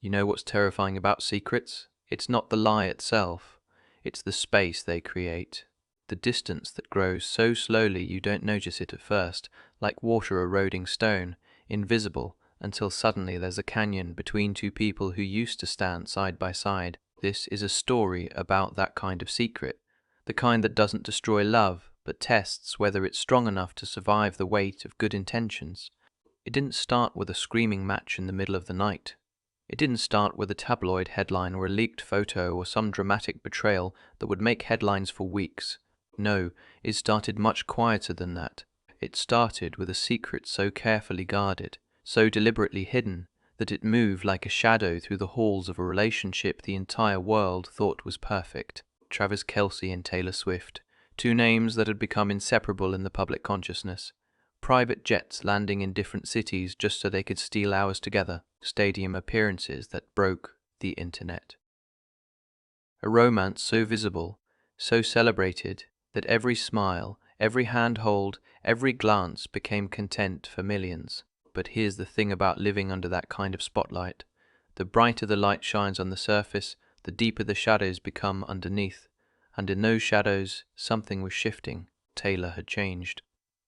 You know what's terrifying about secrets? It's not the lie itself, it's the space they create. The distance that grows so slowly you don't notice it at first, like water eroding stone, invisible, until suddenly there's a canyon between two people who used to stand side by side. This is a story about that kind of secret, the kind that doesn't destroy love, but tests whether it's strong enough to survive the weight of good intentions. It didn't start with a screaming match in the middle of the night. It didn't start with a tabloid headline or a leaked photo or some dramatic betrayal that would make headlines for weeks. No, it started much quieter than that. It started with a secret so carefully guarded, so deliberately hidden, that it moved like a shadow through the halls of a relationship the entire world thought was perfect. Travis Kelce and Taylor Swift, two names that had become inseparable in the public consciousness. Private jets landing in different cities just so they could steal hours together. Stadium appearances that broke the internet. A romance so visible, so celebrated, that every smile, every handhold, every glance became content for millions. But here's the thing about living under that kind of spotlight. The brighter the light shines on the surface, the deeper the shadows become underneath. And in those shadows, something was shifting. Taylor had changed.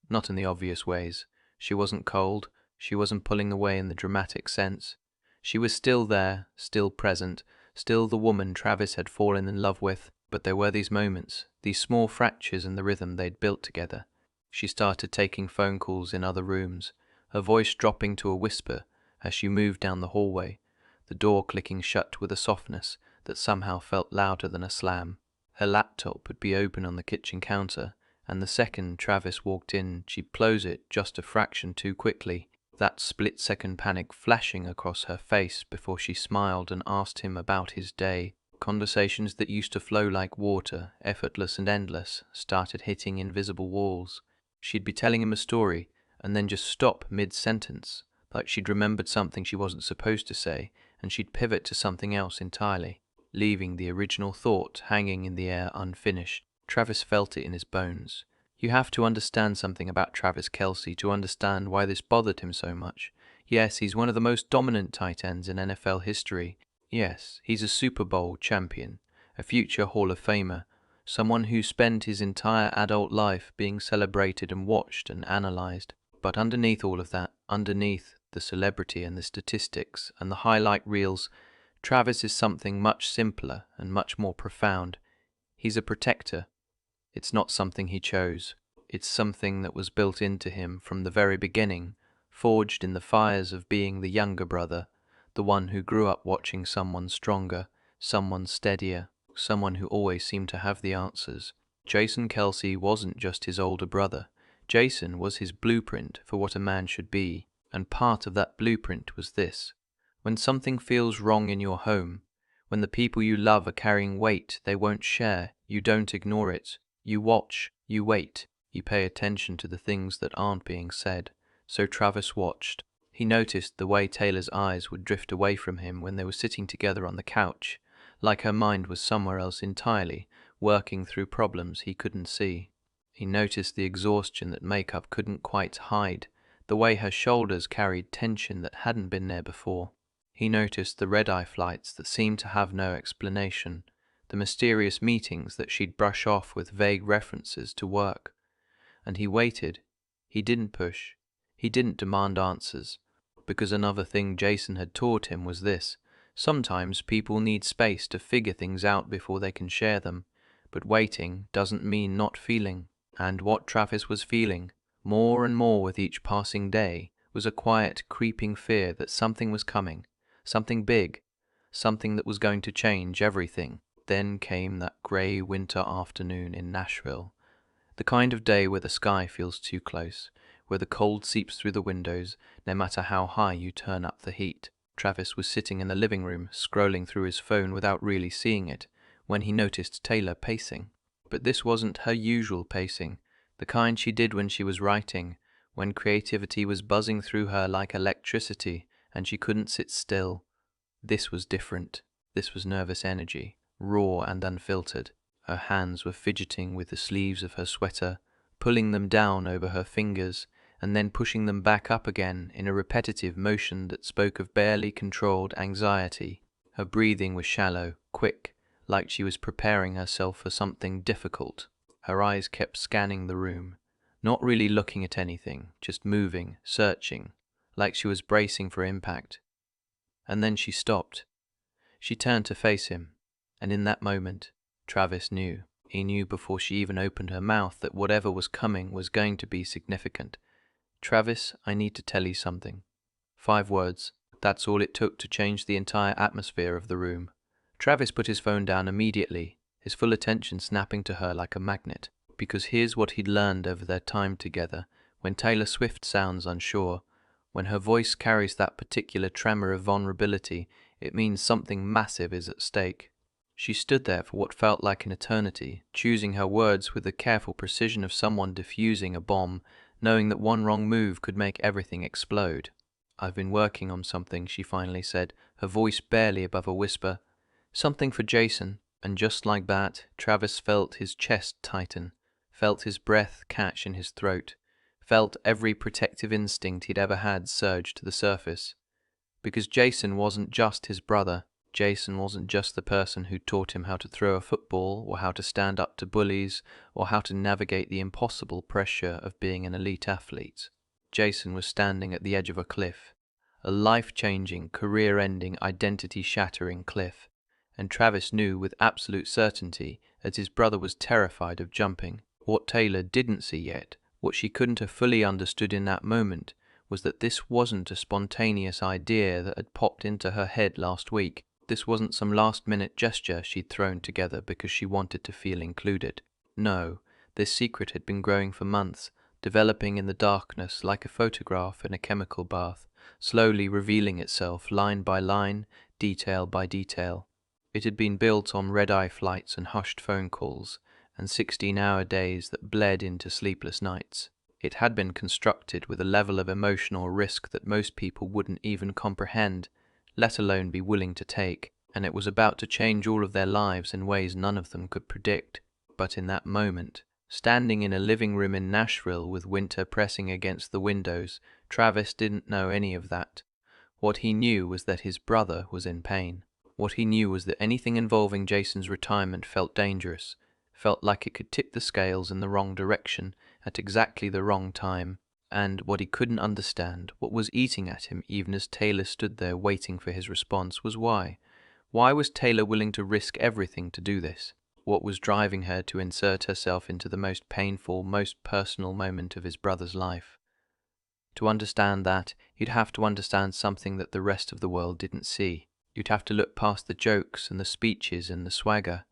Not in the obvious ways. She wasn't cold. She wasn't pulling away in the dramatic sense. She was still there, still present, still the woman Travis had fallen in love with. But there were these moments, these small fractures in the rhythm they'd built together. She started taking phone calls in other rooms, her voice dropping to a whisper as she moved down the hallway, the door clicking shut with a softness that somehow felt louder than a slam. Her laptop would be open on the kitchen counter, and the second Travis walked in, she'd close it just a fraction too quickly, that split-second panic flashing across her face before she smiled and asked him about his day. Conversations that used to flow like water, effortless and endless, started hitting invisible walls. She'd be telling him a story, and then just stop mid-sentence, like she'd remembered something she wasn't supposed to say, and she'd pivot to something else entirely, leaving the original thought hanging in the air unfinished. Travis felt it in his bones. You have to understand something about Travis Kelce to understand why this bothered him so much. Yes, he's one of the most dominant tight ends in NFL history. Yes, he's a Super Bowl champion, a future Hall of Famer, someone who spent his entire adult life being celebrated and watched and analyzed. But underneath all of that, underneath the celebrity and the statistics and the highlight reels, Travis is something much simpler and much more profound. He's a protector. It's not something he chose. It's something that was built into him from the very beginning, forged in the fires of being the younger brother, the one who grew up watching someone stronger, someone steadier, someone who always seemed to have the answers. Jason Kelce wasn't just his older brother. Jason was his blueprint for what a man should be, and part of that blueprint was this. When something feels wrong in your home, when the people you love are carrying weight they won't share, you don't ignore it. You watch, you wait, you pay attention to the things that aren't being said. So Travis watched. He noticed the way Taylor's eyes would drift away from him when they were sitting together on the couch, like her mind was somewhere else entirely, working through problems he couldn't see. He noticed the exhaustion that makeup couldn't quite hide, the way her shoulders carried tension that hadn't been there before. He noticed the red-eye flights that seemed to have no explanation, the mysterious meetings that she'd brush off with vague references to work. And he waited. He didn't push. He didn't demand answers. Because another thing Jason had taught him was this. Sometimes people need space to figure things out before they can share them. But waiting doesn't mean not feeling. And what Travis was feeling, more and more with each passing day, was a quiet, creeping fear that something was coming. Something big. Something that was going to change everything. Then came that grey winter afternoon in Nashville. The kind of day where the sky feels too close, where the cold seeps through the windows, no matter how high you turn up the heat. Travis was sitting in the living room, scrolling through his phone without really seeing it, when he noticed Taylor pacing. But this wasn't her usual pacing, the kind she did when she was writing, when creativity was buzzing through her like electricity, and she couldn't sit still. This was different. This was nervous energy, raw and unfiltered. Her hands were fidgeting with the sleeves of her sweater, pulling them down over her fingers, and then pushing them back up again in a repetitive motion that spoke of barely controlled anxiety. Her breathing was shallow, quick, like she was preparing herself for something difficult. Her eyes kept scanning the room, not really looking at anything, just moving, searching, like she was bracing for impact. And then she stopped. She turned to face him, and in that moment, Travis knew. He knew before she even opened her mouth that whatever was coming was going to be significant. "Travis, I need to tell you something." 5 words. That's all it took to change the entire atmosphere of the room. Travis put his phone down immediately, his full attention snapping to her like a magnet. Because here's what he'd learned over their time together. When Taylor Swift sounds unsure, when her voice carries that particular tremor of vulnerability, it means something massive is at stake. She stood there for what felt like an eternity, choosing her words with the careful precision of someone defusing a bomb, knowing that one wrong move could make everything explode. "I've been working on something," she finally said, her voice barely above a whisper. "Something for Jason." And just like that, Travis felt his chest tighten, felt his breath catch in his throat, felt every protective instinct he'd ever had surge to the surface. Because Jason wasn't just his brother. Jason wasn't just the person who taught him how to throw a football, or how to stand up to bullies, or how to navigate the impossible pressure of being an elite athlete. Jason was standing at the edge of a cliff, a life-changing, career-ending, identity-shattering cliff, and Travis knew with absolute certainty that his brother was terrified of jumping. What Taylor didn't see yet, what she couldn't have fully understood in that moment, was that this wasn't a spontaneous idea that had popped into her head last week. This wasn't some last-minute gesture she'd thrown together because she wanted to feel included. No, this secret had been growing for months, developing in the darkness like a photograph in a chemical bath, slowly revealing itself line by line, detail by detail. It had been built on red-eye flights and hushed phone calls, and 16-hour days that bled into sleepless nights. It had been constructed with a level of emotional risk that most people wouldn't even comprehend, let alone be willing to take, and it was about to change all of their lives in ways none of them could predict. But in that moment, standing in a living room in Nashville with winter pressing against the windows, Travis didn't know any of that. What he knew was that his brother was in pain. What he knew was that anything involving Jason's retirement felt dangerous, felt like it could tip the scales in the wrong direction at exactly the wrong time. And what he couldn't understand, what was eating at him even as Taylor stood there waiting for his response, was why. Why was Taylor willing to risk everything to do this? What was driving her to insert herself into the most painful, most personal moment of his brother's life? To understand that, you'd have to understand something that the rest of the world didn't see. You'd have to look past the jokes and the speeches and the swagger.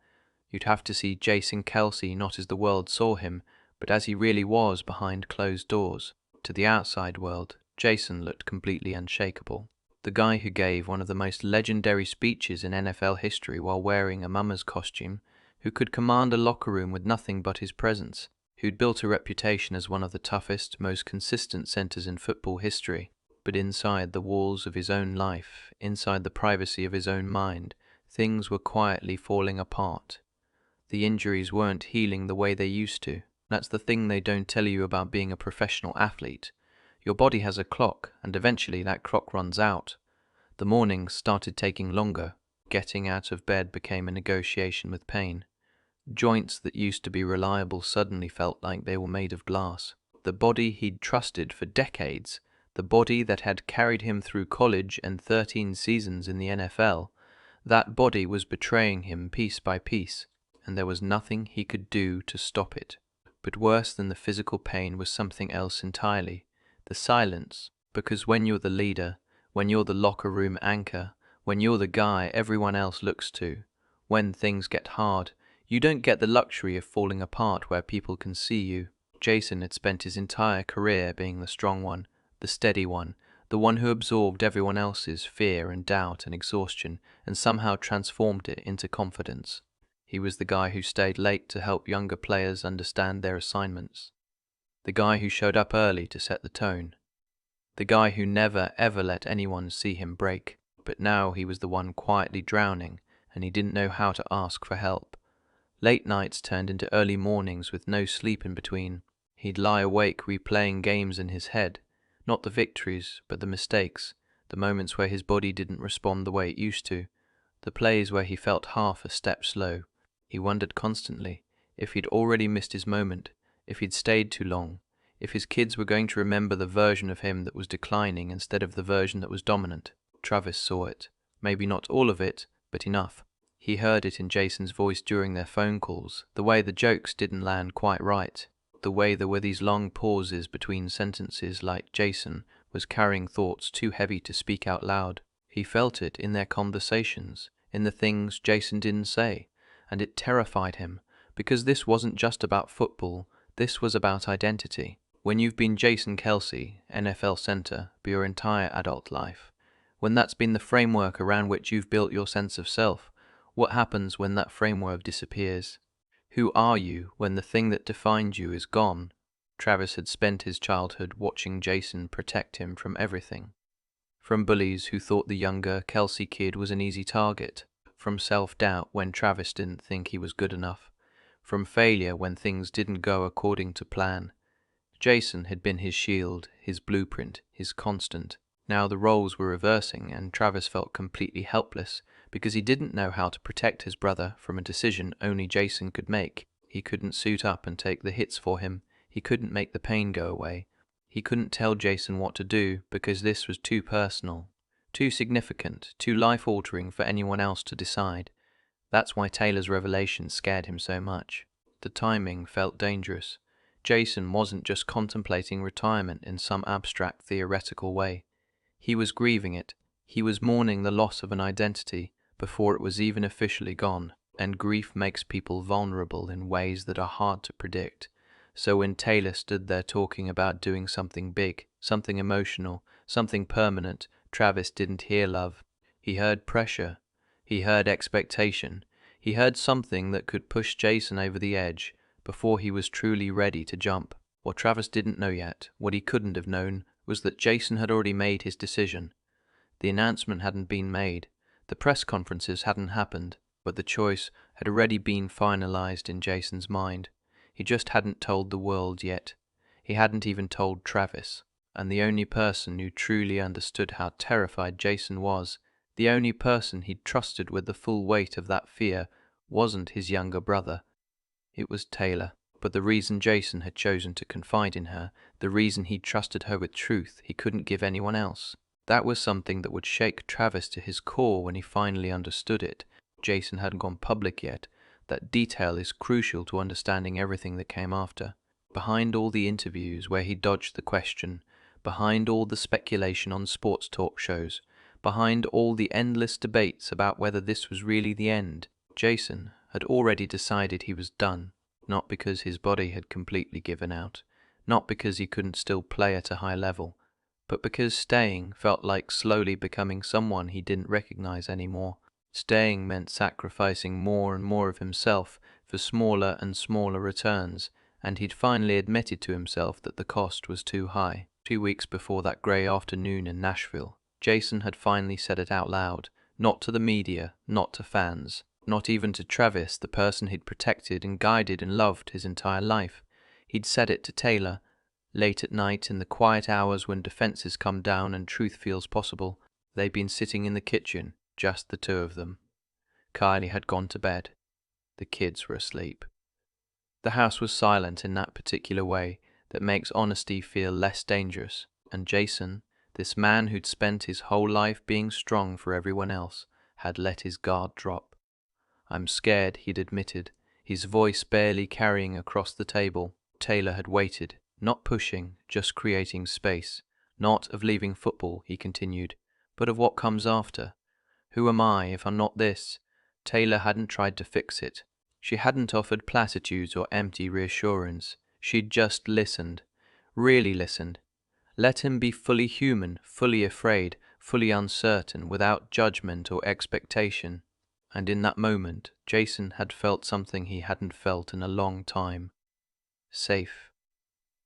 You'd have to see Jason Kelce not as the world saw him, but as he really was behind closed doors. To the outside world, Jason looked completely unshakable. The guy who gave one of the most legendary speeches in NFL history while wearing a mama's costume, who could command a locker room with nothing but his presence, who'd built a reputation as one of the toughest, most consistent centers in football history. But inside the walls of his own life, inside the privacy of his own mind, things were quietly falling apart. The injuries weren't healing the way they used to. That's the thing they don't tell you about being a professional athlete. Your body has a clock, and eventually that clock runs out. The mornings started taking longer. Getting out of bed became a negotiation with pain. Joints that used to be reliable suddenly felt like they were made of glass. The body he'd trusted for decades, the body that had carried him through college and 13 seasons in the NFL, that body was betraying him piece by piece, and there was nothing he could do to stop it. But worse than the physical pain was something else entirely, the silence, because when you're the leader, when you're the locker room anchor, when you're the guy everyone else looks to, when things get hard, you don't get the luxury of falling apart where people can see you. Jason had spent his entire career being the strong one, the steady one, the one who absorbed everyone else's fear and doubt and exhaustion and somehow transformed it into confidence. He was the guy who stayed late to help younger players understand their assignments. The guy who showed up early to set the tone. The guy who never ever let anyone see him break. But now he was the one quietly drowning, and he didn't know how to ask for help. Late nights turned into early mornings with no sleep in between. He'd lie awake replaying games in his head, not the victories, but the mistakes, the moments where his body didn't respond the way it used to, the plays where he felt half a step slow. He wondered constantly if he'd already missed his moment, if he'd stayed too long, if his kids were going to remember the version of him that was declining instead of the version that was dominant. Travis saw it. Maybe not all of it, but enough. He heard it in Jason's voice during their phone calls, the way the jokes didn't land quite right, the way there were these long pauses between sentences like Jason was carrying thoughts too heavy to speak out loud. He felt it in their conversations, in the things Jason didn't say, and it terrified him, because this wasn't just about football, this was about identity. When you've been Jason Kelce, NFL center, for your entire adult life, when that's been the framework around which you've built your sense of self, what happens when that framework disappears? Who are you when the thing that defined you is gone? Travis had spent his childhood watching Jason protect him from everything. From bullies who thought the younger Kelce kid was an easy target, from self-doubt when Travis didn't think he was good enough, from failure when things didn't go according to plan. Jason had been his shield, his blueprint, his constant. Now the roles were reversing, and Travis felt completely helpless because he didn't know how to protect his brother from a decision only Jason could make. He couldn't suit up and take the hits for him. He couldn't make the pain go away. He couldn't tell Jason what to do because this was too personal, too significant, too life-altering for anyone else to decide. That's why Taylor's revelation scared him so much. The timing felt dangerous. Jason wasn't just contemplating retirement in some abstract theoretical way. He was grieving it. He was mourning the loss of an identity before it was even officially gone, and grief makes people vulnerable in ways that are hard to predict. So when Taylor stood there talking about doing something big, something emotional, something permanent, Travis didn't hear love. He heard pressure. He heard expectation. He heard something that could push Jason over the edge before he was truly ready to jump. What Travis didn't know yet, what he couldn't have known, was that Jason had already made his decision. The announcement hadn't been made, the press conferences hadn't happened, but the choice had already been finalized in Jason's mind. He just hadn't told the world yet. He hadn't even told Travis, and the only person who truly understood how terrified Jason was, the only person he'd trusted with the full weight of that fear, wasn't his younger brother. It was Taylor. But the reason Jason had chosen to confide in her, the reason he'd trusted her with truth he couldn't give anyone else, that was something that would shake Travis to his core when he finally understood it. Jason hadn't gone public yet. That detail is crucial to understanding everything that came after. Behind all the interviews where he dodged the question, behind all the speculation on sports talk shows, behind all the endless debates about whether this was really the end, Jason had already decided he was done. Not because his body had completely given out, not because he couldn't still play at a high level, but because staying felt like slowly becoming someone he didn't recognize anymore. Staying meant sacrificing more and more of himself for smaller and smaller returns, and he'd finally admitted to himself that the cost was too high. 2 weeks before that grey afternoon in Nashville, Jason had finally said it out loud, not to the media, not to fans, not even to Travis, the person he'd protected and guided and loved his entire life. He'd said it to Taylor, late at night in the quiet hours when defenses come down and truth feels possible. They'd been sitting in the kitchen, just the two of them. Kylie had gone to bed. The kids were asleep. The house was silent in that particular way that makes honesty feel less dangerous, and Jason, this man who'd spent his whole life being strong for everyone else, had let his guard drop. "I'm scared," he'd admitted, his voice barely carrying across the table. Taylor had waited, not pushing, just creating space. "Not of leaving football," he continued, "but of what comes after. Who am I if I'm not this?" Taylor hadn't tried to fix it. She hadn't offered platitudes or empty reassurance. She'd just listened, really listened. Let him be fully human, fully afraid, fully uncertain, without judgment or expectation. And in that moment, Jason had felt something he hadn't felt in a long time. Safe.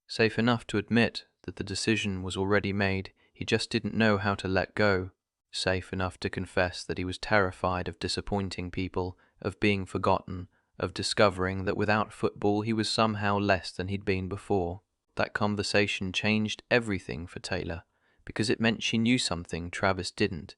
Safe enough to admit that the decision was already made, he just didn't know how to let go. Safe enough to confess that he was terrified of disappointing people, of being forgotten, of discovering that without football he was somehow less than he'd been before. That conversation changed everything for Taylor, because it meant she knew something Travis didn't.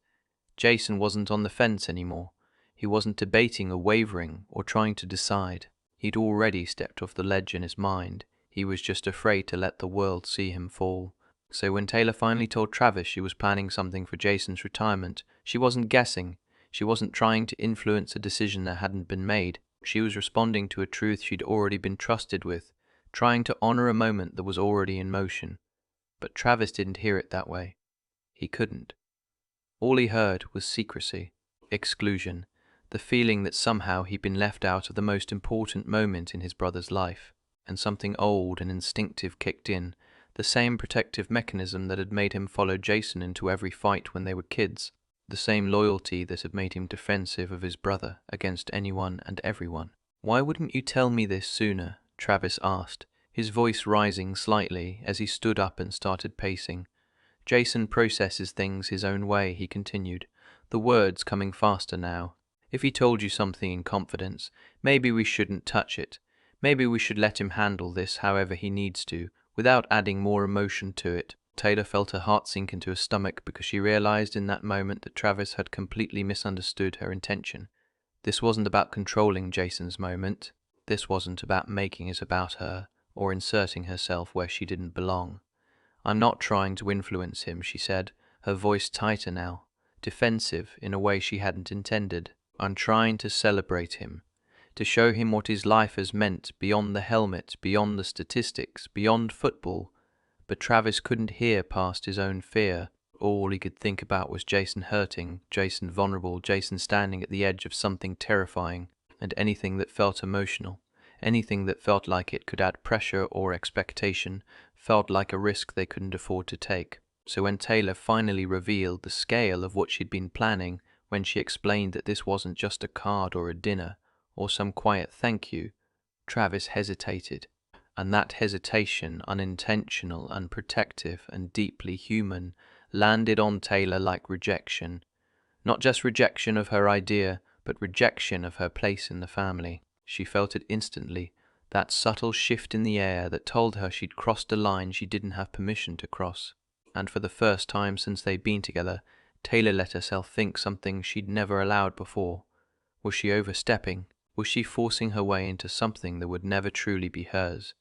Jason wasn't on the fence anymore. He wasn't debating or wavering or trying to decide. He'd already stepped off the ledge in his mind. He was just afraid to let the world see him fall. So when Taylor finally told Travis she was planning something for Jason's retirement, she wasn't guessing. She wasn't trying to influence a decision that hadn't been made. She was responding to a truth she'd already been trusted with, trying to honor a moment that was already in motion. But Travis didn't hear it that way. He couldn't. All he heard was secrecy, exclusion, the feeling that somehow he'd been left out of the most important moment in his brother's life, and something old and instinctive kicked in, the same protective mechanism that had made him follow Jason into every fight when they were kids, the same loyalty that had made him defensive of his brother against anyone and everyone. "Why wouldn't you tell me this sooner?" Travis asked, his voice rising slightly as he stood up and started pacing. "Jason processes things his own way," he continued, the words coming faster now. "If he told you something in confidence, maybe we shouldn't touch it. Maybe we should let him handle this however he needs to, without adding more emotion to it." Taylor felt her heart sink into her stomach because she realized in that moment that Travis had completely misunderstood her intention. This wasn't about controlling Jason's moment. This wasn't about making it about her, or inserting herself where she didn't belong. "I'm not trying to influence him," she said, her voice tighter now, defensive in a way she hadn't intended. "I'm trying to celebrate him, to show him what his life has meant beyond the helmet, beyond the statistics, beyond football." But Travis couldn't hear past his own fear. All he could think about was Jason hurting, Jason vulnerable, Jason standing at the edge of something terrifying, and anything that felt emotional, anything that felt like it could add pressure or expectation, felt like a risk they couldn't afford to take. So when Taylor finally revealed the scale of what she'd been planning, when she explained that this wasn't just a card or a dinner, or some quiet thank you, Travis hesitated. And that hesitation, unintentional, unprotective, and deeply human, landed on Taylor like rejection. Not just rejection of her idea, but rejection of her place in the family. She felt it instantly, that subtle shift in the air that told her she'd crossed a line she didn't have permission to cross. And for the first time since they'd been together, Taylor let herself think something she'd never allowed before. Was she overstepping? Was she forcing her way into something that would never truly be hers?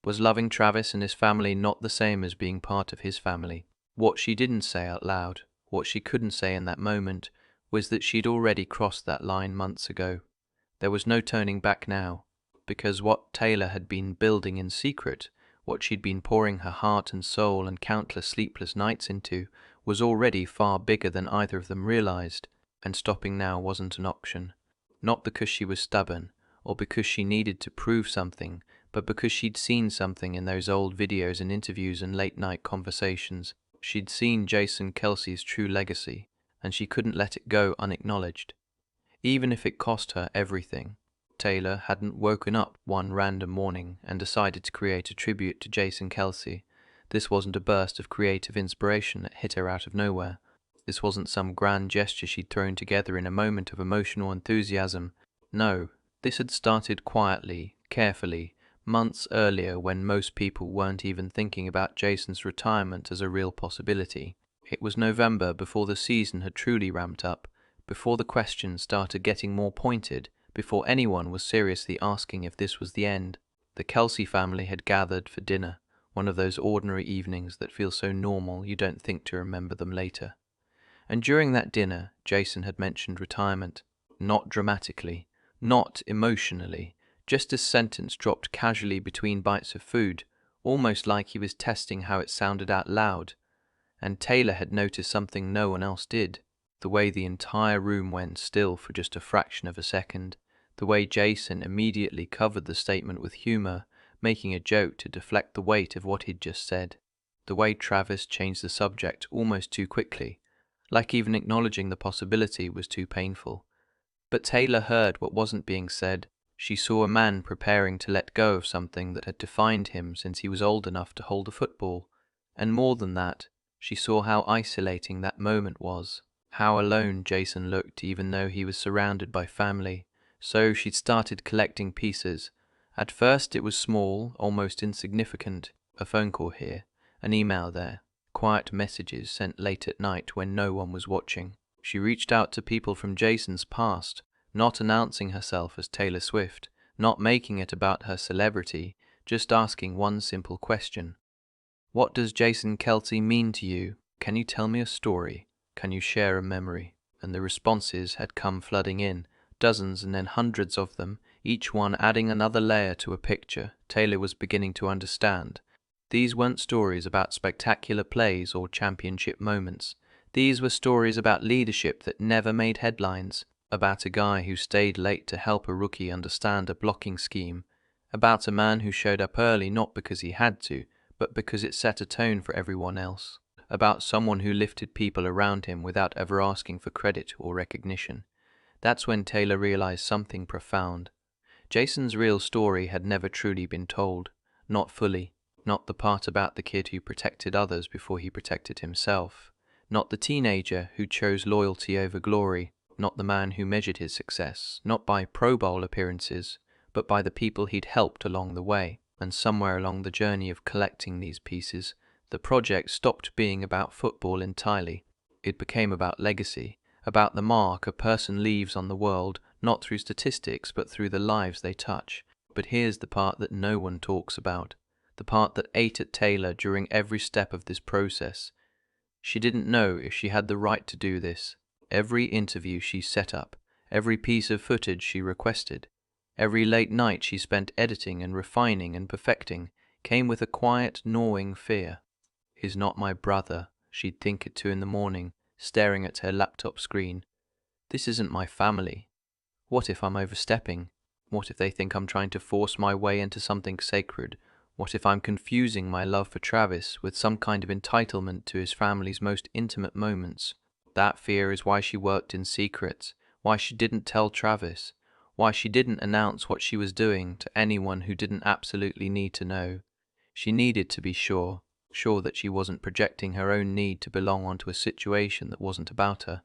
Was loving Travis and his family not the same as being part of his family? What she didn't say out loud, what she couldn't say in that moment, was that she'd already crossed that line months ago. There was no turning back now, because what Taylor had been building in secret, what she'd been pouring her heart and soul and countless sleepless nights into, was already far bigger than either of them realized, and stopping now wasn't an option. Not because she was stubborn, or because she needed to prove something, but because she'd seen something in those old videos and interviews and late-night conversations. She'd seen Jason Kelce's true legacy, and she couldn't let it go unacknowledged, even if it cost her everything. Taylor hadn't woken up one random morning and decided to create a tribute to Jason Kelce. This wasn't a burst of creative inspiration that hit her out of nowhere. This wasn't some grand gesture she'd thrown together in a moment of emotional enthusiasm. No, this had started quietly, carefully, months earlier when most people weren't even thinking about Jason's retirement as a real possibility. It was November before the season had truly ramped up, before the questions started getting more pointed, before anyone was seriously asking if this was the end. The Kelce family had gathered for dinner, one of those ordinary evenings that feel so normal you don't think to remember them later. And during that dinner, Jason had mentioned retirement, not dramatically, not emotionally, just a sentence dropped casually between bites of food, almost like he was testing how it sounded out loud. And Taylor had noticed something no one else did. The way the entire room went still for just a fraction of a second. The way Jason immediately covered the statement with humor, making a joke to deflect the weight of what he'd just said. The way Travis changed the subject almost too quickly, like even acknowledging the possibility was too painful. But Taylor heard what wasn't being said. She saw a man preparing to let go of something that had defined him since he was old enough to hold a football. And more than that, she saw how isolating that moment was. How alone Jason looked even though he was surrounded by family, So she started collecting pieces. At first it was small, almost insignificant, a phone call here, an email there, quiet messages sent late at night when no one was watching. She reached out to people from Jason's past, not announcing herself as Taylor Swift, not making it about her celebrity, just asking one simple question. What does Jason Kelce mean to you? Can you tell me a story? Can you share a memory? And the responses had come flooding in, dozens and then hundreds of them, each one adding another layer to a picture Taylor was beginning to understand. These weren't stories about spectacular plays or championship moments. These were stories about leadership that never made headlines, about a guy who stayed late to help a rookie understand a blocking scheme, about a man who showed up early not because he had to, but because it set a tone for everyone else, about someone who lifted people around him without ever asking for credit or recognition. That's when Taylor realized something profound. Jason's real story had never truly been told, not fully, not the part about the kid who protected others before he protected himself, not the teenager who chose loyalty over glory, not the man who measured his success, not by Pro Bowl appearances, but by the people he'd helped along the way. And somewhere along the journey of collecting these pieces, the project stopped being about football entirely. It became about legacy, about the mark a person leaves on the world, not through statistics but through the lives they touch. But here's the part that no one talks about, the part that ate at Taylor during every step of this process. She didn't know if she had the right to do this. Every interview she set up, every piece of footage she requested, every late night she spent editing and refining and perfecting, came with a quiet, gnawing fear. He's not my brother, she'd think at 2 in the morning, staring at her laptop screen. This isn't my family. What if I'm overstepping? What if they think I'm trying to force my way into something sacred? What if I'm confusing my love for Travis with some kind of entitlement to his family's most intimate moments? That fear is why she worked in secret, why she didn't tell Travis, why she didn't announce what she was doing to anyone who didn't absolutely need to know. She needed to be sure that she wasn't projecting her own need to belong onto a situation that wasn't about her,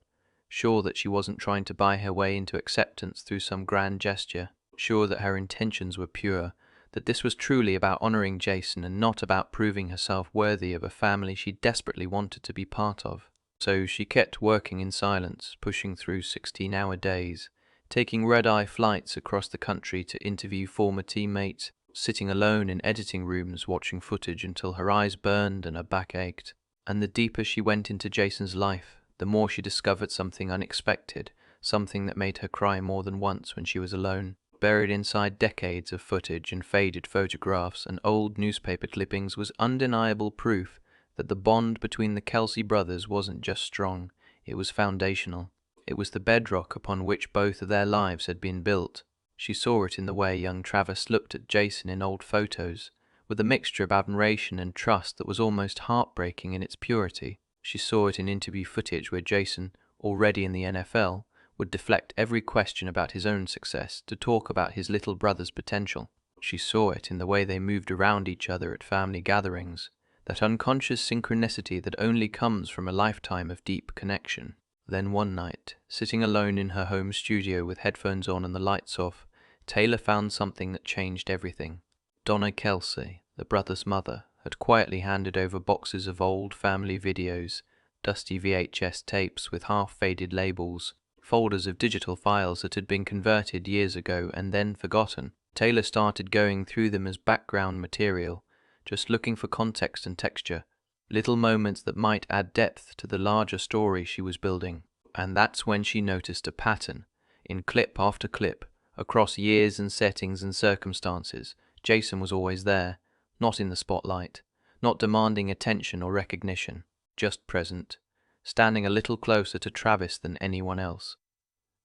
sure that she wasn't trying to buy her way into acceptance through some grand gesture, sure that her intentions were pure, that this was truly about honoring Jason and not about proving herself worthy of a family she desperately wanted to be part of. So she kept working in silence, pushing through 16-hour days, taking red-eye flights across the country to interview former teammates, sitting alone in editing rooms watching footage until her eyes burned and her back ached. And the deeper she went into Jason's life, the more she discovered something unexpected, something that made her cry more than once when she was alone. Buried inside decades of footage and faded photographs and old newspaper clippings was undeniable proof that the bond between the Kelce brothers wasn't just strong, it was foundational. It was the bedrock upon which both of their lives had been built. She saw it in the way young Travis looked at Jason in old photos, with a mixture of admiration and trust that was almost heartbreaking in its purity. She saw it in interview footage where Jason, already in the NFL, would deflect every question about his own success to talk about his little brother's potential. She saw it in the way they moved around each other at family gatherings, that unconscious synchronicity that only comes from a lifetime of deep connection. Then one night, sitting alone in her home studio with headphones on and the lights off, Taylor found something that changed everything. Donna Kelce, the brother's mother, had quietly handed over boxes of old family videos, dusty VHS tapes with half-faded labels, folders of digital files that had been converted years ago and then forgotten. Taylor started going through them as background material, just looking for context and texture, little moments that might add depth to the larger story she was building. And that's when she noticed a pattern. In clip after clip, across years and settings and circumstances, Jason was always there, not in the spotlight, not demanding attention or recognition, just present, standing a little closer to Travis than anyone else,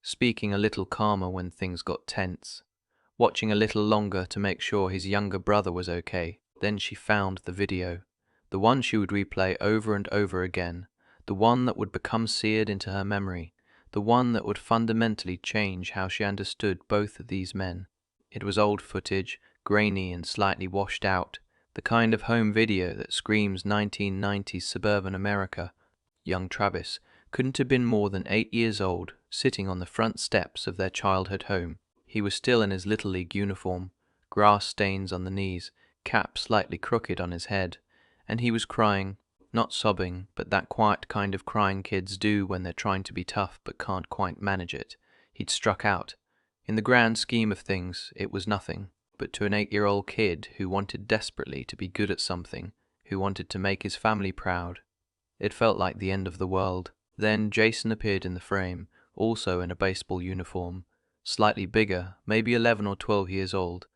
speaking a little calmer when things got tense, watching a little longer to make sure his younger brother was okay. Then she found the video, the one she would replay over and over again, the one that would become seared into her memory, the one that would fundamentally change how she understood both of these men. It was old footage, grainy and slightly washed out, the kind of home video that screams 1990s suburban America. Young Travis couldn't have been more than 8 years old, sitting on the front steps of their childhood home. He was still in his Little League uniform, grass stains on the knees, cap slightly crooked on his head, and he was crying, not sobbing, but that quiet kind of crying kids do when they're trying to be tough but can't quite manage it. He'd struck out. In the grand scheme of things, it was nothing, but to an 8-year-old kid who wanted desperately to be good at something, who wanted to make his family proud, it felt like the end of the world. Then Jason appeared in the frame, also in a baseball uniform, slightly bigger, maybe 11 or 12 years old.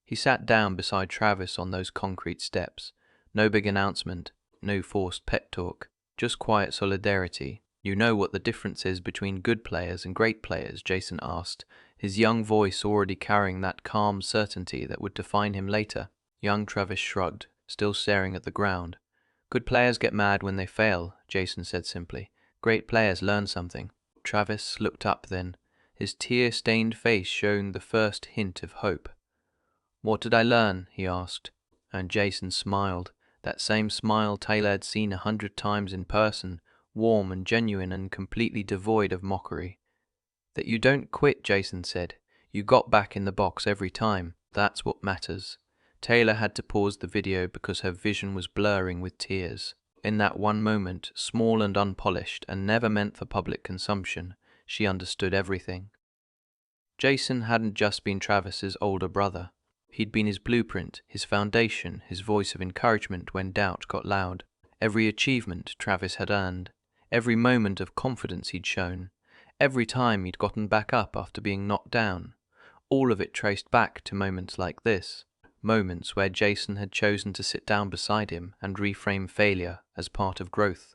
He sat down beside Travis on those concrete steps. No big announcement, no forced pep talk, just quiet solidarity. "You know what the difference is between good players and great players?" Jason asked, his young voice already carrying that calm certainty that would define him later. Young Travis shrugged, still staring at the ground. "Good players get mad when they fail," Jason said simply. "Great players learn something." Travis looked up then. His tear-stained face showed the first hint of hope. "What did I learn?" he asked. And Jason smiled, that same smile Taylor had seen 100 times in person, warm and genuine and completely devoid of mockery. "That you don't quit," Jason said. "You got back in the box every time. That's what matters." Taylor had to pause the video because her vision was blurring with tears. In that one moment, small and unpolished and never meant for public consumption, she understood everything. Jason hadn't just been Travis's older brother. He'd been his blueprint, his foundation, his voice of encouragement when doubt got loud. Every achievement Travis had earned, every moment of confidence he'd shown, every time he'd gotten back up after being knocked down, all of it traced back to moments like this. Moments where Jason had chosen to sit down beside him and reframe failure as part of growth.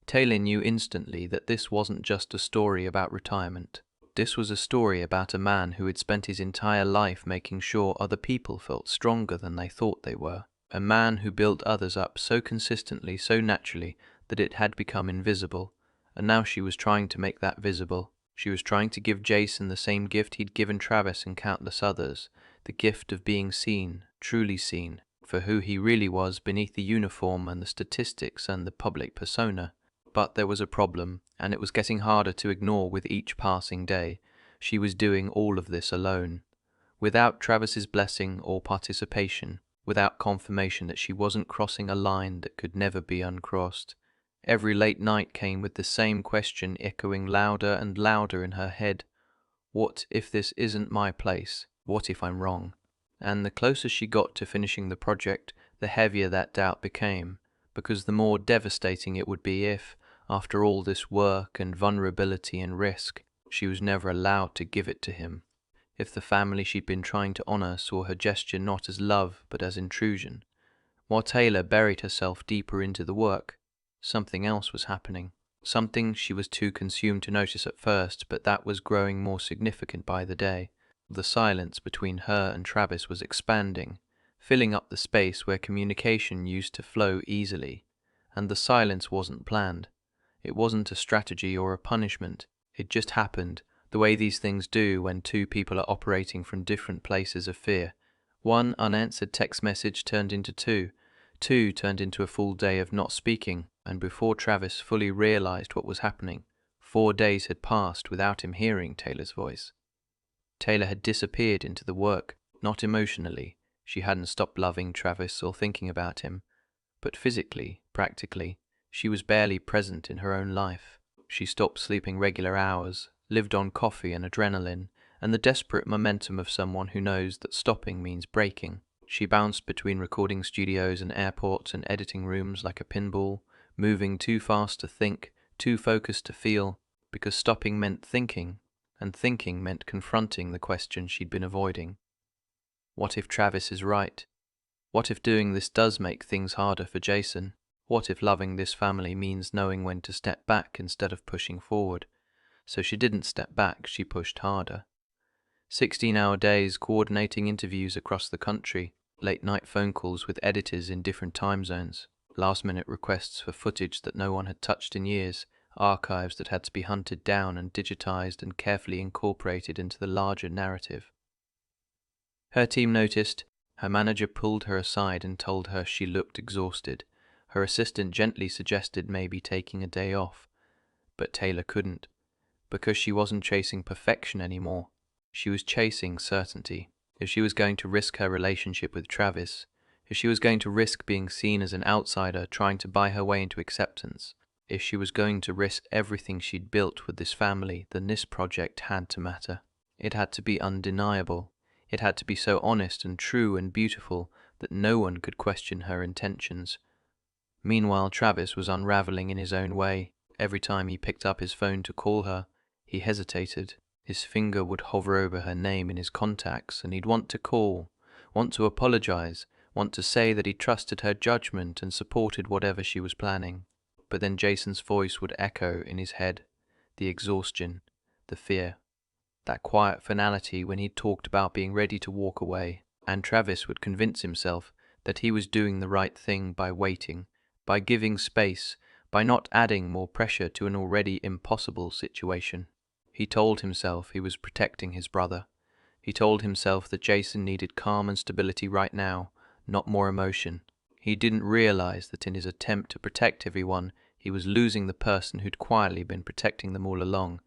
Taylor knew instantly that this wasn't just a story about retirement. This was a story about a man who had spent his entire life making sure other people felt stronger than they thought they were. A man who built others up so consistently, so naturally, that it had become invisible. And now she was trying to make that visible. She was trying to give Jason the same gift he'd given Travis and countless others, the gift of being seen, truly seen, for who he really was beneath the uniform and the statistics and the public persona. But there was a problem, and it was getting harder to ignore with each passing day. She was doing all of this alone, without Travis's blessing or participation, without confirmation that she wasn't crossing a line that could never be uncrossed. Every late night came with the same question echoing louder and louder in her head. What if this isn't my place? What if I'm wrong? And the closer she got to finishing the project, the heavier that doubt became, because the more devastating it would be if, after all this work and vulnerability and risk, she was never allowed to give it to him. If the family she'd been trying to honor saw her gesture not as love but as intrusion. While Taylor buried herself deeper into the work, something else was happening. Something she was too consumed to notice at first, but that was growing more significant by the day. The silence between her and Travis was expanding, filling up the space where communication used to flow easily. And the silence wasn't planned. It wasn't a strategy or a punishment. It just happened, the way these things do when two people are operating from different places of fear. One unanswered text message turned into two. Two turned into a full day of not speaking, and before Travis fully realized what was happening, 4 days had passed without him hearing Taylor's voice. Taylor had disappeared into the work, not emotionally. She hadn't stopped loving Travis or thinking about him. But physically, practically, she was barely present in her own life. She stopped sleeping regular hours, lived on coffee and adrenaline, and the desperate momentum of someone who knows that stopping means breaking. She bounced between recording studios and airports and editing rooms like a pinball, moving too fast to think, too focused to feel, because stopping meant thinking, and thinking meant confronting the question she'd been avoiding. What if Travis is right? What if doing this does make things harder for Jason? What if loving this family means knowing when to step back instead of pushing forward? So she didn't step back, she pushed harder. 16-hour days coordinating interviews across the country, late-night phone calls with editors in different time zones, last-minute requests for footage that no one had touched in years, archives that had to be hunted down and digitized and carefully incorporated into the larger narrative. Her team noticed. Her manager pulled her aside and told her she looked exhausted. Her assistant gently suggested maybe taking a day off. But Taylor couldn't, because she wasn't chasing perfection anymore. She was chasing certainty. If she was going to risk her relationship with Travis, if she was going to risk being seen as an outsider trying to buy her way into acceptance, if she was going to risk everything she'd built with this family, then this project had to matter. It had to be undeniable. It had to be so honest and true and beautiful that no one could question her intentions. Meanwhile, Travis was unraveling in his own way. Every time he picked up his phone to call her, he hesitated. His finger would hover over her name in his contacts, and he'd want to call, want to apologize, want to say that he trusted her judgment and supported whatever she was planning. But then Jason's voice would echo in his head, the exhaustion, the fear, that quiet finality when he'd talked about being ready to walk away, and Travis would convince himself that he was doing the right thing by waiting, by giving space, by not adding more pressure to an already impossible situation. He told himself he was protecting his brother. He told himself that Jason needed calm and stability right now, not more emotion. He didn't realize that in his attempt to protect everyone, he was losing the person who'd quietly been protecting them all along,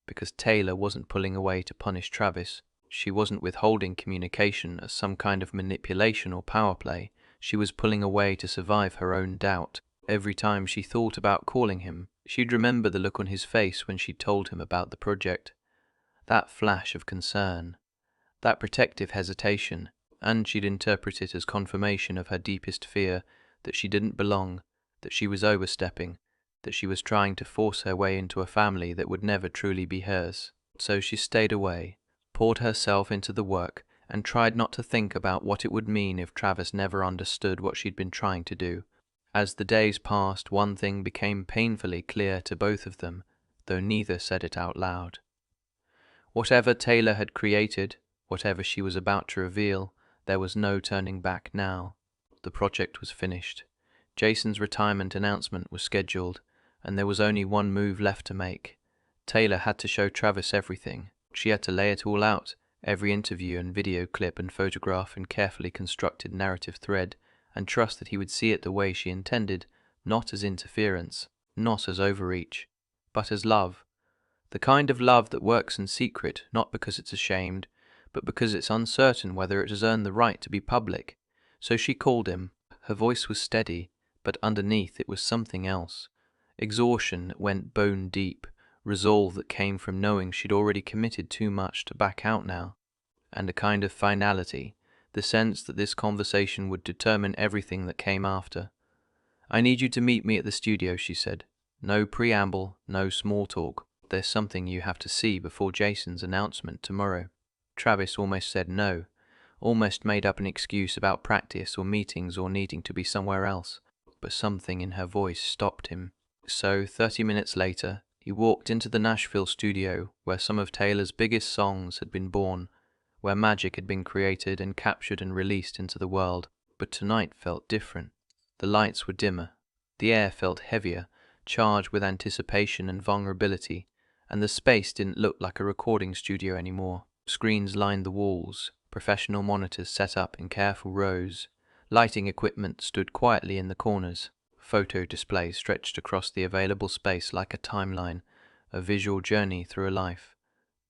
because Taylor wasn't pulling away to punish Travis. She wasn't withholding communication as some kind of manipulation or power play. She was pulling away to survive her own doubt. Every time she thought about calling him, she'd remember the look on his face when she told him about the project. That flash of concern, that protective hesitation, and she'd interpret it as confirmation of her deepest fear that she didn't belong, that she was overstepping, that she was trying to force her way into a family that would never truly be hers. So she stayed away, poured herself into the work, and tried not to think about what it would mean if Travis never understood what she'd been trying to do. As the days passed, one thing became painfully clear to both of them, though neither said it out loud. Whatever Taylor had created, whatever she was about to reveal, there was no turning back now. The project was finished. Jason's retirement announcement was scheduled, and there was only one move left to make. Taylor had to show Travis everything. She had to lay it all out, every interview and video clip and photograph and carefully constructed narrative thread, and trust that he would see it the way she intended, not as interference, not as overreach, but as love. The kind of love that works in secret, not because it's ashamed, but because it's uncertain whether it has earned the right to be public. So she called him. Her voice was steady, but underneath it was something else. Exhaustion that went bone deep, resolve that came from knowing she'd already committed too much to back out now, and a kind of finality, the sense that this conversation would determine everything that came after. "I need you to meet me at the studio," she said. "No preamble, no small talk. There's something you have to see before Jason's announcement tomorrow." Travis almost said no, almost made up an excuse about practice or meetings or needing to be somewhere else, but something in her voice stopped him. So 30 minutes later, he walked into the Nashville studio where some of Taylor's biggest songs had been born, where magic had been created and captured and released into the world. But tonight felt different. The lights were dimmer. The air felt heavier, charged with anticipation and vulnerability, and the space didn't look like a recording studio anymore. Screens lined the walls, professional monitors set up in careful rows. Lighting equipment stood quietly in the corners. Photo displays stretched across the available space like a timeline, a visual journey through a life.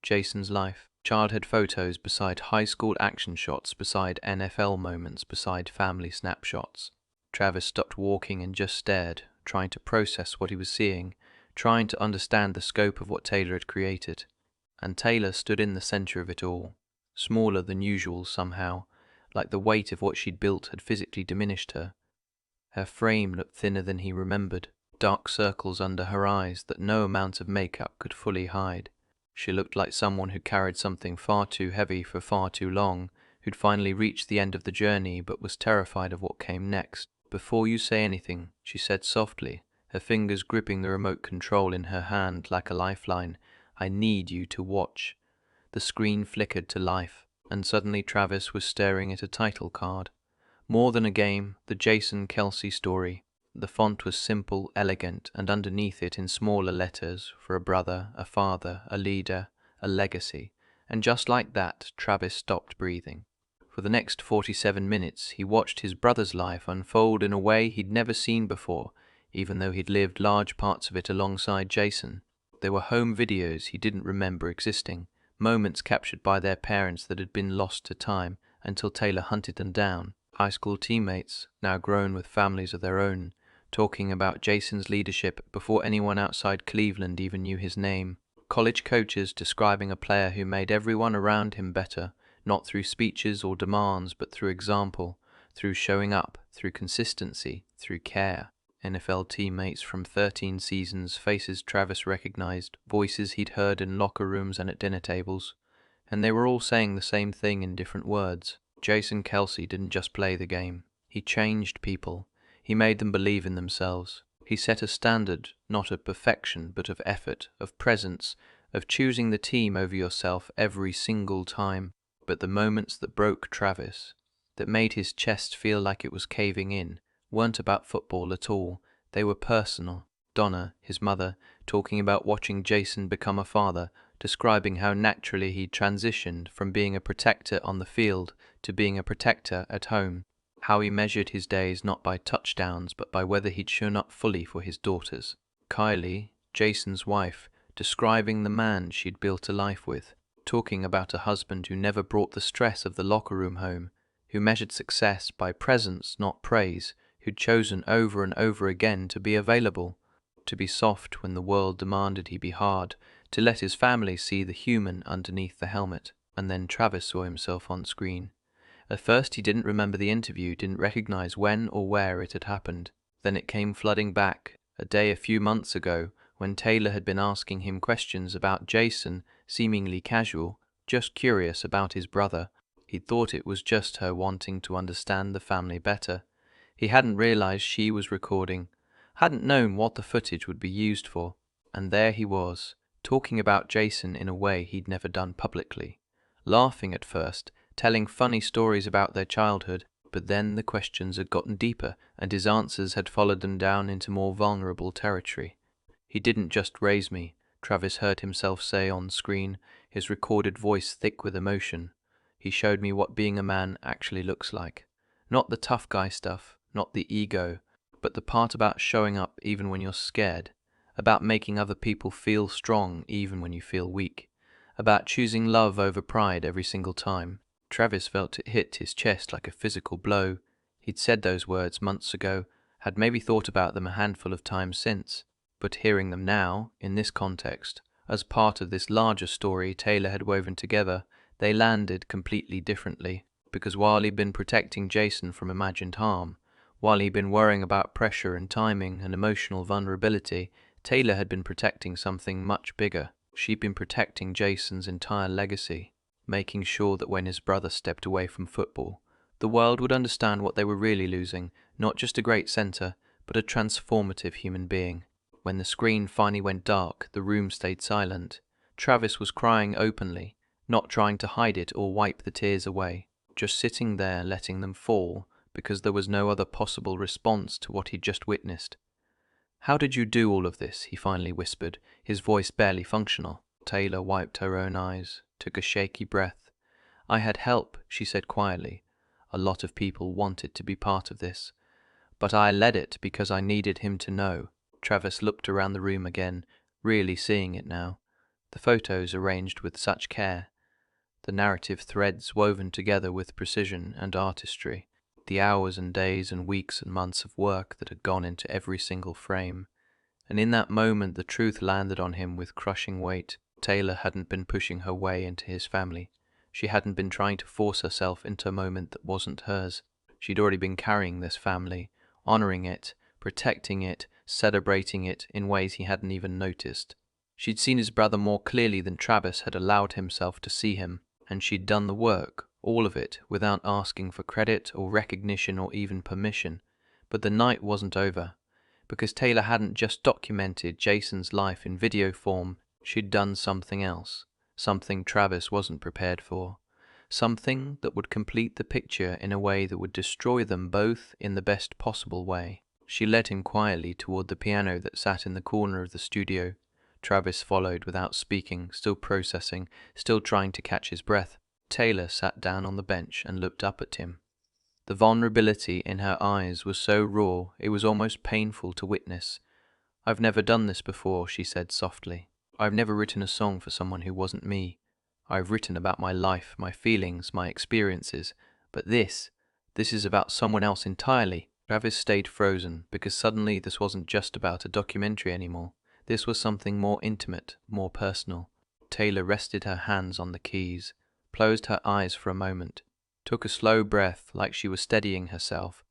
Jason's life. Childhood photos beside high school action shots, beside NFL moments, beside family snapshots. Travis stopped walking and just stared, trying to process what he was seeing, trying to understand the scope of what Taylor had created. And Taylor stood in the center of it all, smaller than usual somehow, like the weight of what she'd built had physically diminished her. Her frame looked thinner than he remembered, dark circles under her eyes that no amount of makeup could fully hide. She looked like someone who carried something far too heavy for far too long, who'd finally reached the end of the journey but was terrified of what came next. "Before you say anything," she said softly, her fingers gripping the remote control in her hand like a lifeline, "I need you to watch." The screen flickered to life, and suddenly Travis was staring at a title card. More than a game, the Jason Kelce story. The font was simple, elegant, and underneath it in smaller letters, for a brother, a father, a leader, a legacy. And just like that, Travis stopped breathing. For the next 47 minutes, he watched his brother's life unfold in a way he'd never seen before, even though he'd lived large parts of it alongside Jason. There were home videos he didn't remember existing, moments captured by their parents that had been lost to time until Taylor hunted them down. High school teammates, now grown with families of their own, talking about Jason's leadership before anyone outside Cleveland even knew his name. College coaches describing a player who made everyone around him better, not through speeches or demands, but through example, through showing up, through consistency, through care. NFL teammates from 13 seasons, faces Travis recognized, voices he'd heard in locker rooms and at dinner tables, and they were all saying the same thing in different words. Jason Kelce didn't just play the game. He changed people. He made them believe in themselves. He set a standard, not of perfection, but of effort, of presence, of choosing the team over yourself every single time. But the moments that broke Travis, that made his chest feel like it was caving in, weren't about football at all. They were personal. Donna, his mother, talking about watching Jason become a father, describing how naturally he'd transitioned from being a protector on the field to being a protector at home, how he measured his days not by touchdowns but by whether he'd shown up fully for his daughters. Kylie, Jason's wife, describing the man she'd built a life with, talking about a husband who never brought the stress of the locker room home, who measured success by presence, not praise, who'd chosen over and over again to be available, to be soft when the world demanded he be hard, to let his family see the human underneath the helmet. And then Travis saw himself on screen. At first he didn't remember the interview, didn't recognize when or where it had happened. Then it came flooding back, a day a few months ago, when Taylor had been asking him questions about Jason, seemingly casual, just curious about his brother. He'd thought it was just her wanting to understand the family better. He hadn't realized she was recording, hadn't known what the footage would be used for. And there he was, talking about Jason in a way he'd never done publicly. Laughing at first, telling funny stories about their childhood, but then the questions had gotten deeper, and his answers had followed them down into more vulnerable territory. He didn't just raise me, Travis heard himself say on screen, his recorded voice thick with emotion. He showed me what being a man actually looks like. Not the tough guy stuff, not the ego, but the part about showing up even when you're scared, about making other people feel strong even when you feel weak, about choosing love over pride every single time. Travis felt it hit his chest like a physical blow. He'd said those words months ago, had maybe thought about them a handful of times since, but hearing them now, in this context, as part of this larger story Taylor had woven together, they landed completely differently. Because while he'd been protecting Jason from imagined harm, while he'd been worrying about pressure and timing and emotional vulnerability, Taylor had been protecting something much bigger. She'd been protecting Jason's entire legacy, making sure that when his brother stepped away from football, the world would understand what they were really losing, not just a great center, but a transformative human being. When the screen finally went dark, the room stayed silent. Travis was crying openly, not trying to hide it or wipe the tears away, just sitting there letting them fall, because there was no other possible response to what he'd just witnessed. "How did you do all of this?" he finally whispered, his voice barely functional. Taylor wiped her own eyes, took a shaky breath. "I had help," she said quietly. "A lot of people wanted to be part of this. But I led it because I needed him to know." Travis looked around the room again, really seeing it now. The photos arranged with such care, the narrative threads woven together with precision and artistry, the hours and days and weeks and months of work that had gone into every single frame. And in that moment the truth landed on him with crushing weight. Taylor hadn't been pushing her way into his family. She hadn't been trying to force herself into a moment that wasn't hers. She'd already been carrying this family, honoring it, protecting it, celebrating it in ways he hadn't even noticed. She'd seen his brother more clearly than Travis had allowed himself to see him, and she'd done the work, all of it, without asking for credit or recognition or even permission. But the night wasn't over, because Taylor hadn't just documented Jason's life in video form. She'd done something else, something Travis wasn't prepared for, something that would complete the picture in a way that would destroy them both in the best possible way. She led him quietly toward the piano that sat in the corner of the studio. Travis followed without speaking, still processing, still trying to catch his breath. Taylor sat down on the bench and looked up at him. The vulnerability in her eyes was so raw it was almost painful to witness. "I've never done this before," she said softly. "I've never written a song for someone who wasn't me. I've written about my life, my feelings, my experiences, but this is about someone else entirely. Travis stayed frozen because suddenly this wasn't just about a documentary anymore. This was something more intimate, more personal. Taylor rested her hands on the keys, closed her eyes for a moment, took a slow breath like she was steadying herself.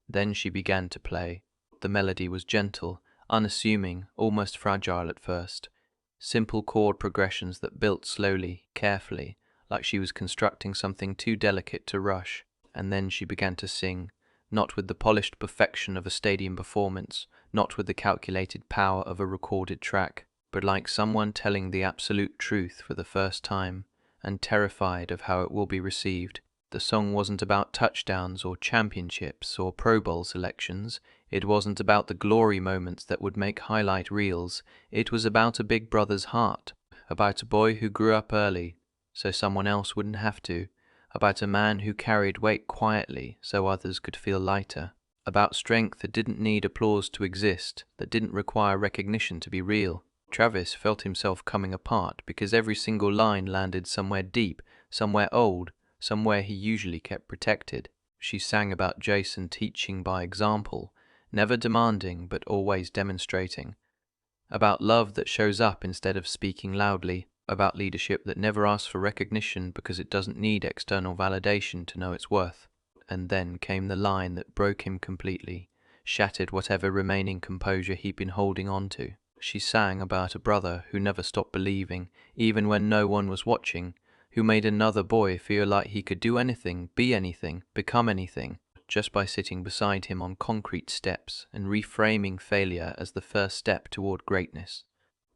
Then she began to play. The melody was gentle, unassuming, almost fragile at first. Simple chord progressions that built slowly, carefully, like she was constructing something too delicate to rush. And then she began to sing, not with the polished perfection of a stadium performance, not with the calculated power of a recorded track, but like someone telling the absolute truth for the first time, and terrified of how it will be received. The song wasn't about touchdowns or championships or Pro Bowl selections. It wasn't about the glory moments that would make highlight reels. It was about a big brother's heart, about a boy who grew up early, so someone else wouldn't have to, about a man who carried weight quietly so others could feel lighter, about strength that didn't need applause to exist, that didn't require recognition to be real. Travis felt himself coming apart because every single line landed somewhere deep, somewhere old, somewhere he usually kept protected. She sang about Jason teaching by example, never demanding but always demonstrating, about love that shows up instead of speaking loudly, about leadership that never asks for recognition because it doesn't need external validation to know its worth. And then came the line that broke him completely, shattered whatever remaining composure he'd been holding on to. She sang about a brother who never stopped believing, even when no one was watching, who made another boy feel like he could do anything, be anything, become anything, just by sitting beside him on concrete steps and reframing failure as the first step toward greatness.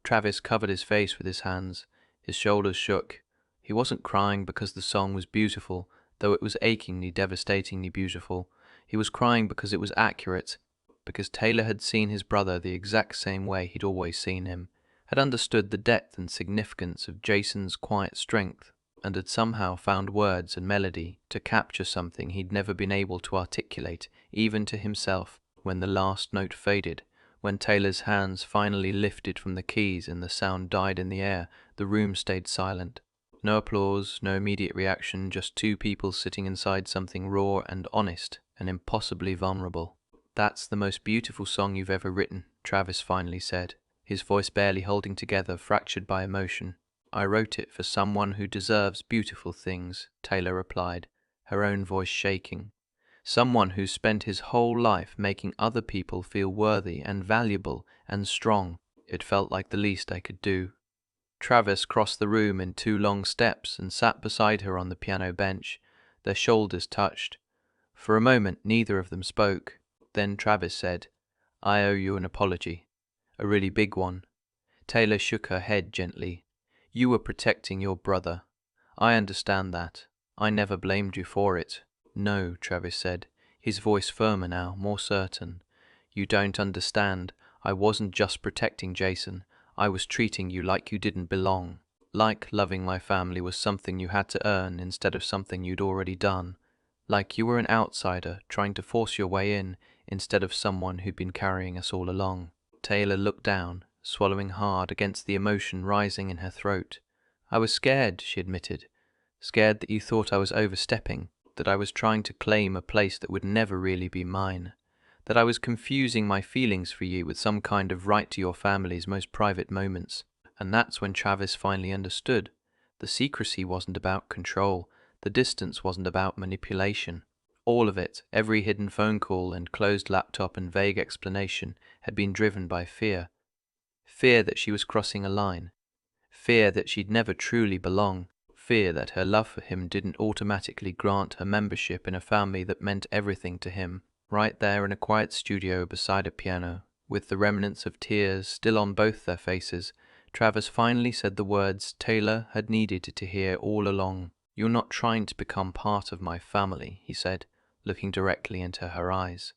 Travis covered his face with his hands. His shoulders shook. He wasn't crying because the song was beautiful, though it was achingly, devastatingly beautiful. He was crying because it was accurate, because Taylor had seen his brother the exact same way he'd always seen him, had understood the depth and significance of Jason's quiet strength, and had somehow found words and melody to capture something he'd never been able to articulate, even to himself. When the last note faded, when Taylor's hands finally lifted from the keys and the sound died in the air, the room stayed silent. No applause, no immediate reaction, just two people sitting inside something raw and honest and impossibly vulnerable. "That's the most beautiful song you've ever written," Travis finally said, his voice barely holding together, fractured by emotion. "I wrote it for someone who deserves beautiful things," Taylor replied, her own voice shaking. "Someone who spent his whole life making other people feel worthy and valuable and strong." It felt like the least I could do. Travis crossed the room in 2 long steps and sat beside her on the piano bench. Their shoulders touched. For a moment neither of them spoke. Then Travis said, "I owe you an apology. A really big one." Taylor shook her head gently. "You were protecting your brother. I understand that. I never blamed you for it." "No," Travis said, his voice firmer now, more certain. "You don't understand. I wasn't just protecting Jason. I was treating you like you didn't belong. Like loving my family was something you had to earn instead of something you'd already done. Like you were an outsider trying to force your way in instead of someone who'd been carrying us all along." Taylor looked down, swallowing hard against the emotion rising in her throat. "I was scared," she admitted. "Scared that you thought I was overstepping, that I was trying to claim a place that would never really be mine, that I was confusing my feelings for you with some kind of right to your family's most private moments." And that's when Travis finally understood. The secrecy wasn't about control. The distance wasn't about manipulation. All of it, every hidden phone call and closed laptop and vague explanation, had been driven by fear. Fear that she was crossing a line. Fear that she'd never truly belong. Fear that her love for him didn't automatically grant her membership in a family that meant everything to him. Right there in a quiet studio beside a piano, with the remnants of tears still on both their faces, Travis finally said the words Taylor had needed to hear all along. "You're not trying to become part of my family," he said, looking directly into her eyes.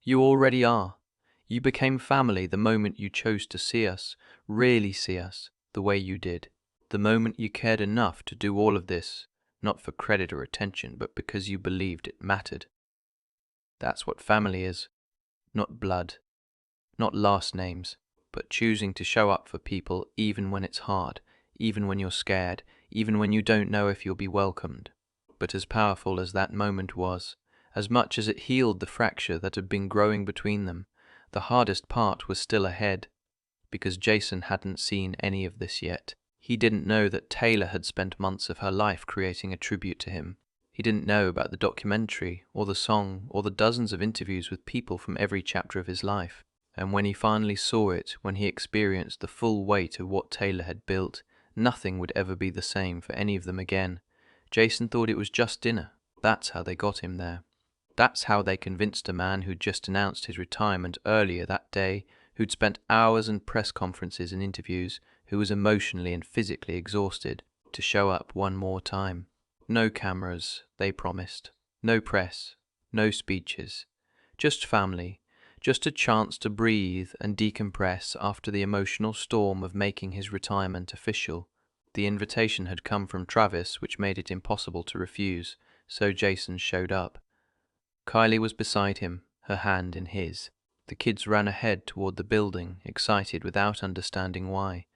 "You already are. You became family the moment you chose to see us, really see us, the way you did. The moment you cared enough to do all of this, not for credit or attention, but because you believed it mattered. That's what family is. Not blood, not last names, but choosing to show up for people even when it's hard, even when you're scared, even when you don't know if you'll be welcomed. But as powerful as that moment was, as much as it healed the fracture that had been growing between them, the hardest part was still ahead, because Jason hadn't seen any of this yet. He didn't know that Taylor had spent months of her life creating a tribute to him. He didn't know about the documentary, or the song, or the dozens of interviews with people from every chapter of his life. And when he finally saw it, when he experienced the full weight of what Taylor had built, nothing would ever be the same for any of them again. Jason thought it was just dinner. That's how they got him there. That's how they convinced a man who'd just announced his retirement earlier that day, who'd spent hours in press conferences and interviews, who was emotionally and physically exhausted, to show up one more time. No cameras, they promised. No press. No speeches. Just family. Just a chance to breathe and decompress after the emotional storm of making his retirement official. The invitation had come from Travis, which made it impossible to refuse, so Jason showed up. Kylie was beside him, her hand in his. The kids ran ahead toward the building, excited without understanding why.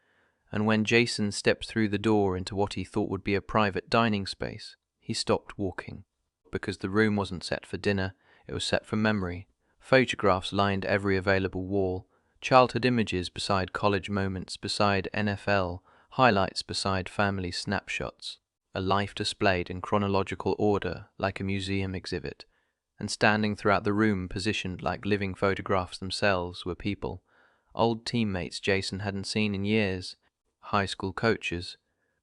And when Jason stepped through the door into what he thought would be a private dining space, he stopped walking. Because the room wasn't set for dinner, it was set for memory. Photographs lined every available wall, childhood images beside college moments, beside NFL, highlights beside family snapshots, a life displayed in chronological order like a museum exhibit. And standing throughout the room, positioned like living photographs themselves, were people. Old teammates Jason hadn't seen in years, high school coaches,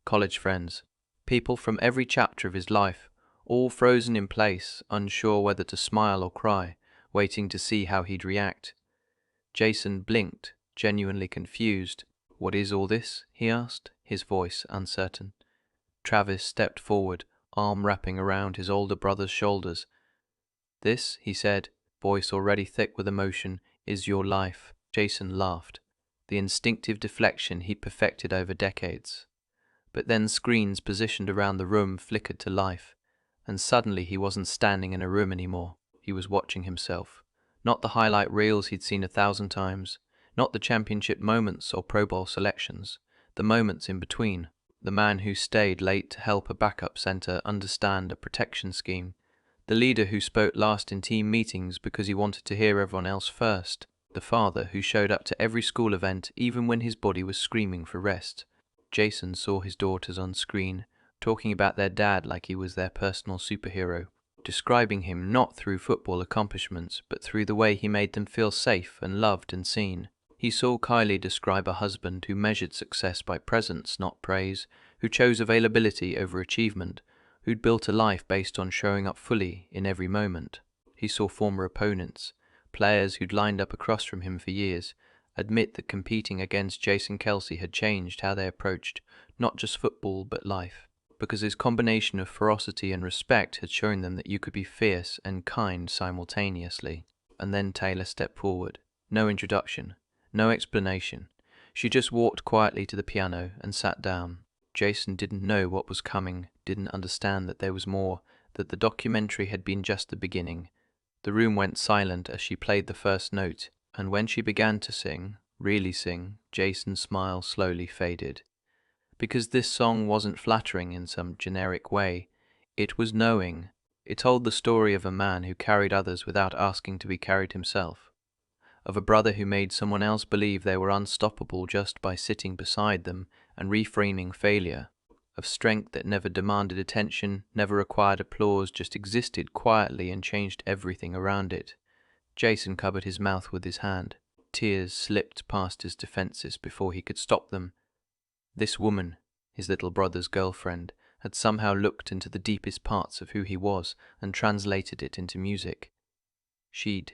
college friends, people from every chapter of his life, all frozen in place, unsure whether to smile or cry, waiting to see how he'd react. Jason blinked, genuinely confused. "What is all this?" he asked, his voice uncertain. Travis stepped forward, arm wrapping around his older brother's shoulders. "This," he said, voice already thick with emotion, "is your life." Jason laughed, the instinctive deflection he'd perfected over decades. But then screens positioned around the room flickered to life, and suddenly he wasn't standing in a room anymore. He was watching himself. Not the highlight reels he'd seen 1,000 times, not the championship moments or Pro Bowl selections, the moments in between. The man who stayed late to help a backup center understand a protection scheme. The leader who spoke last in team meetings because he wanted to hear everyone else first. The father who showed up to every school event even when his body was screaming for rest. Jason saw his daughters on screen, talking about their dad like he was their personal superhero, describing him not through football accomplishments but through the way he made them feel safe and loved and seen. He saw Kylie describe a husband who measured success by presence, not praise, who chose availability over achievement, who'd built a life based on showing up fully in every moment. He saw former opponents, players who'd lined up across from him for years, admit that competing against Jason Kelce had changed how they approached not just football but life, because his combination of ferocity and respect had shown them that you could be fierce and kind simultaneously. And then Taylor stepped forward. No introduction, no explanation. She just walked quietly to the piano and sat down. Jason didn't know what was coming, didn't understand that there was more, that the documentary had been just the beginning. The room went silent as she played the first note, and when she began to sing, really sing, Jason's smile slowly faded. Because this song wasn't flattering in some generic way, it was knowing. It told the story of a man who carried others without asking to be carried himself, of a brother who made someone else believe they were unstoppable just by sitting beside them and reframing failure, of strength that never demanded attention, never required applause, just existed quietly and changed everything around it. Jason covered his mouth with his hand. Tears slipped past his defenses before he could stop them. This woman, his little brother's girlfriend, had somehow looked into the deepest parts of who he was and translated it into music. She'd